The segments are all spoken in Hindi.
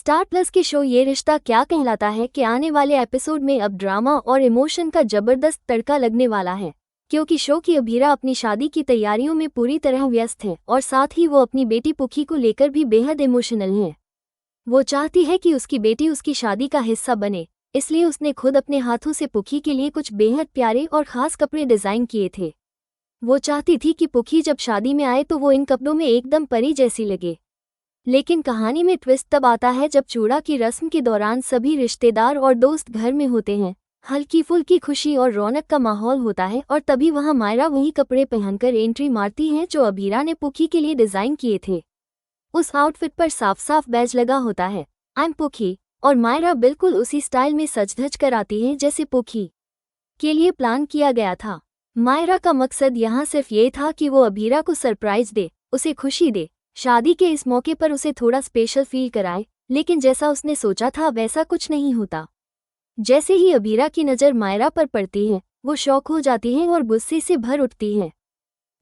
स्टार प्लस के शो ये रिश्ता क्या कहलाता है कि आने वाले एपिसोड में अब ड्रामा और इमोशन का जबरदस्त तड़का लगने वाला है, क्योंकि शो की अभीरा अपनी शादी की तैयारियों में पूरी तरह व्यस्त है और साथ ही वो अपनी बेटी पुखी को लेकर भी बेहद इमोशनल है। वो चाहती है कि उसकी बेटी उसकी शादी का हिस्सा बने, इसलिए उसने खुद अपने हाथों से पुखी के लिए कुछ बेहद प्यारे और खास कपड़े डिजाइन किए थे। वो चाहती थी कि पुखी जब शादी में आए तो वो इन कपड़ों में एकदम परी जैसी लगे। लेकिन कहानी में ट्विस्ट तब आता है जब चूड़ा की रस्म के दौरान सभी रिश्तेदार और दोस्त घर में होते हैं, हल्की फुल्की खुशी और रौनक का माहौल होता है और तभी वहां मायरा वही कपड़े पहनकर एंट्री मारती है जो अभीरा ने पुखी के लिए डिजाइन किए थे। उस आउटफिट पर साफ साफ बैज लगा होता है, आई एम पुखी, और मायरा बिल्कुल उसी स्टाइल में सज-धज कर आती है जैसे पुखी के लिए प्लान किया गया था। मायरा का मकसद यहाँ सिर्फ ये था कि वो अभीरा को सरप्राइज दे, उसे खुशी दे, शादी के इस मौके पर उसे थोड़ा स्पेशल फील कराए, लेकिन जैसा उसने सोचा था वैसा कुछ नहीं होता। जैसे ही अभीरा की नज़र मायरा पर पड़ती है, वो शॉक हो जाती है और गुस्से से भर उठती है।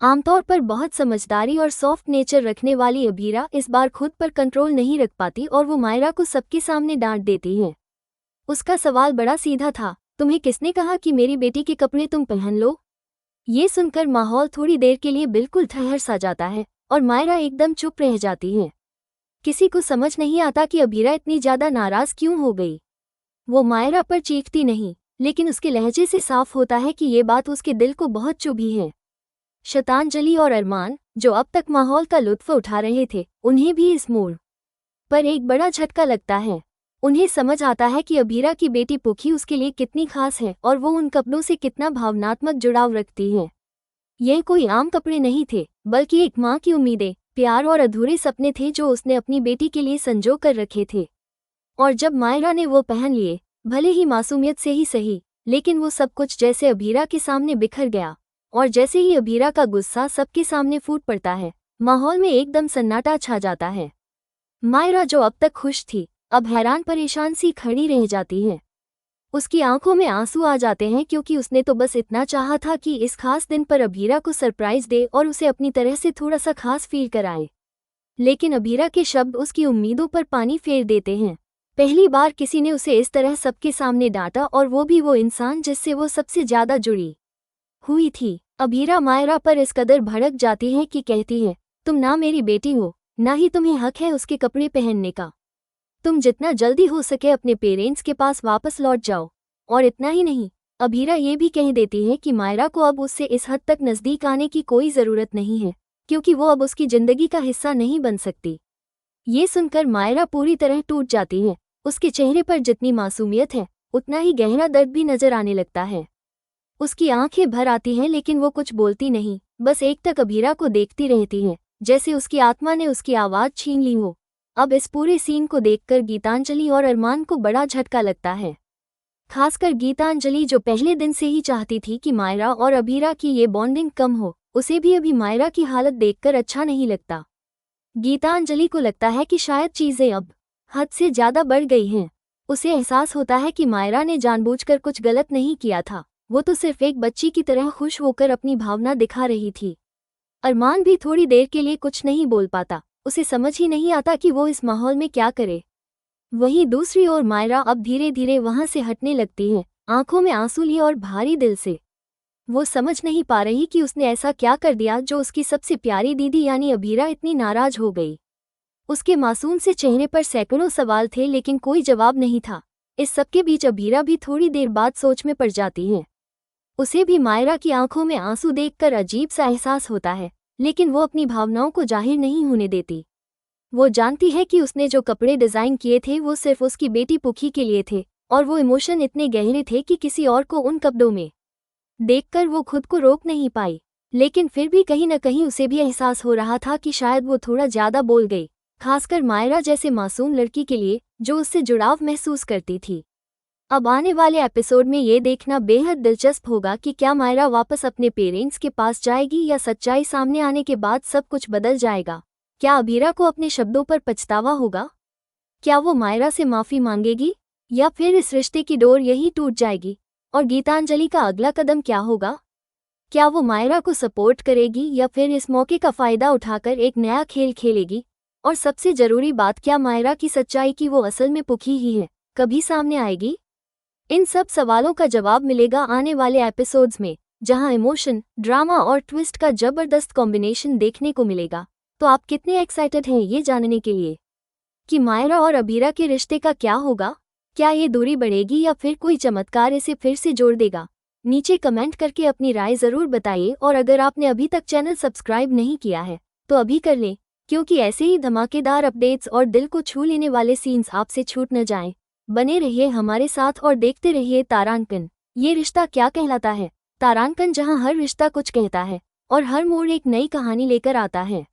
आमतौर पर बहुत समझदारी और सॉफ्ट नेचर रखने वाली अभीरा इस बार खुद पर कंट्रोल नहीं रख पाती और वो मायरा को सबके सामने डांट देती है। उसका सवाल बड़ा सीधा था, तुम्हें किसने कहा कि मेरी बेटी के कपड़े तुम पहन लो? ये सुनकर माहौल थोड़ी देर के लिए बिल्कुल ठहर सा जाता है और मायरा एकदम चुप रह जाती है। किसी को समझ नहीं आता कि अभीरा इतनी ज्यादा नाराज क्यों हो गई। वो मायरा पर चीखती नहीं, लेकिन उसके लहजे से साफ होता है कि ये बात उसके दिल को बहुत चुभी है। शतांजलि और अरमान, जो अब तक माहौल का लुत्फ उठा रहे थे, उन्हें भी इस मोड़ पर एक बड़ा झटका लगता है। उन्हें समझ आता है कि अभीरा की बेटी पुखी उसके लिए कितनी खास है और वो उन कपड़ों से कितना भावनात्मक जुड़ाव रखती है। ये कोई आम कपड़े नहीं थे, बल्कि एक माँ की उम्मीदें, प्यार और अधूरे सपने थे जो उसने अपनी बेटी के लिए संजो कर रखे थे। और जब मायरा ने वो पहन लिए, भले ही मासूमियत से ही सही, लेकिन वो सब कुछ जैसे अभीरा के सामने बिखर गया। और जैसे ही अभीरा का गुस्सा सबके सामने फूट पड़ता है, माहौल में एकदम सन्नाटा छा जाता है। मायरा, जो अब तक खुश थी, अब हैरान परेशान सी खड़ी रह जाती है। उसकी आंखों में आंसू आ जाते हैं क्योंकि उसने तो बस इतना चाहा था कि इस खास दिन पर अभीरा को सरप्राइज दे और उसे अपनी तरह से थोड़ा सा खास फील कराए। लेकिन अभीरा के शब्द उसकी उम्मीदों पर पानी फेर देते हैं। पहली बार किसी ने उसे इस तरह सबके सामने डांटा, और वो भी वो इंसान जिससे वो सबसे ज्यादा जुड़ी हुई थी। अभीरा मायरा पर इस कदर भड़क जाती है कि कहती है, तुम ना मेरी बेटी हो, ना ही तुम्हें हक है उसके कपड़े पहनने का। तुम जितना जल्दी हो सके अपने पेरेंट्स के पास वापस लौट जाओ। और इतना ही नहीं, अभीरा ये भी कह देती है कि मायरा को अब उससे इस हद तक नज़दीक आने की कोई ज़रूरत नहीं है, क्योंकि वो अब उसकी ज़िंदगी का हिस्सा नहीं बन सकती। ये सुनकर मायरा पूरी तरह टूट जाती है। उसके चेहरे पर जितनी मासूमियत है, उतना ही गहरा दर्द भी नजर आने लगता है। उसकी आंखें भर आती हैं, लेकिन वो कुछ बोलती नहीं, बस एकटक अभीरा को देखती रहती है, जैसे उसकी आत्मा ने उसकी आवाज़ छीन ली हो। अब इस पूरे सीन को देखकर गीतांजलि और अरमान को बड़ा झटका लगता है। खासकर गीतांजलि, जो पहले दिन से ही चाहती थी कि मायरा और अभीरा की ये बॉन्डिंग कम हो। उसे भी अभी मायरा की हालत देखकर अच्छा नहीं लगता। गीतांजलि को लगता है कि शायद चीजें अब हद से ज्यादा बढ़ गई हैं। उसे एहसास होता है कि मायरा ने जानबूझकर कुछ गलत नहीं किया था, वो तो सिर्फ एक बच्ची की तरह खुश होकर अपनी भावना दिखा रही थी। अरमान भी थोड़ी देर के लिए कुछ नहीं बोल पाता, उसे समझ ही नहीं आता कि वो इस माहौल में क्या करे। वहीं दूसरी ओर मायरा अब धीरे धीरे वहां से हटने लगती है, आंखों में आंसू लिए और भारी दिल से। वो समझ नहीं पा रही कि उसने ऐसा क्या कर दिया जो उसकी सबसे प्यारी दीदी यानी अभीरा इतनी नाराज हो गई। उसके मासूम से चेहरे पर सैकड़ों सवाल थे, लेकिन कोई जवाब नहीं था। इस सबके बीच अभीरा भी थोड़ी देर बाद सोच में पड़ जाती है। उसे भी मायरा की आंखों में आंसू देखकर अजीब सा एहसास होता है, लेकिन वो अपनी भावनाओं को जाहिर नहीं होने देती। वो जानती है कि उसने जो कपड़े डिजाइन किए थे वो सिर्फ उसकी बेटी पुखी के लिए थे, और वो इमोशन इतने गहरे थे कि किसी और को उन कपड़ों में देखकर वो खुद को रोक नहीं पाई। लेकिन फिर भी कहीं न कहीं उसे भी एहसास हो रहा था कि शायद वो थोड़ा ज्यादा बोल गई, खासकर मायरा जैसे मासूम लड़की के लिए जो उससे जुड़ाव महसूस करती थी। अब आने वाले एपिसोड में ये देखना बेहद दिलचस्प होगा कि क्या मायरा वापस अपने पेरेंट्स के पास जाएगी या सच्चाई सामने आने के बाद सब कुछ बदल जाएगा। क्या अभीरा को अपने शब्दों पर पछतावा होगा? क्या वो मायरा से माफी मांगेगी, या फिर इस रिश्ते की डोर यही टूट जाएगी? और गीतांजलि का अगला कदम क्या होगा? क्या वो मायरा को सपोर्ट करेगी या फिर इस मौके का फायदा उठाकर एक नया खेल खेलेगी? और सबसे जरूरी बात, क्या मायरा की सच्चाई की वो असल में पुखी ही है कभी सामने आएगी? इन सब सवालों का जवाब मिलेगा आने वाले एपिसोड्स में, जहां इमोशन, ड्रामा और ट्विस्ट का जबरदस्त कॉम्बिनेशन देखने को मिलेगा। तो आप कितने एक्साइटेड हैं ये जानने के लिए कि मायरा और अबीरा के रिश्ते का क्या होगा? क्या ये दूरी बढ़ेगी या फिर कोई चमत्कार इसे फिर से जोड़ देगा? नीचे कमेंट करके अपनी राय ज़रूर बताइए, और अगर आपने अभी तक चैनल सब्सक्राइब नहीं किया है तो अभी कर लें, क्योंकि ऐसे ही धमाकेदार अपडेट्स और दिल को छू लेने वाले सीन्स आपसे छूट न जाएं। बने रहिए हमारे साथ और देखते रहिए तारांकन, ये रिश्ता क्या कहलाता है। तारांकन, जहां हर रिश्ता कुछ कहता है और हर मोड़ एक नई कहानी लेकर आता है।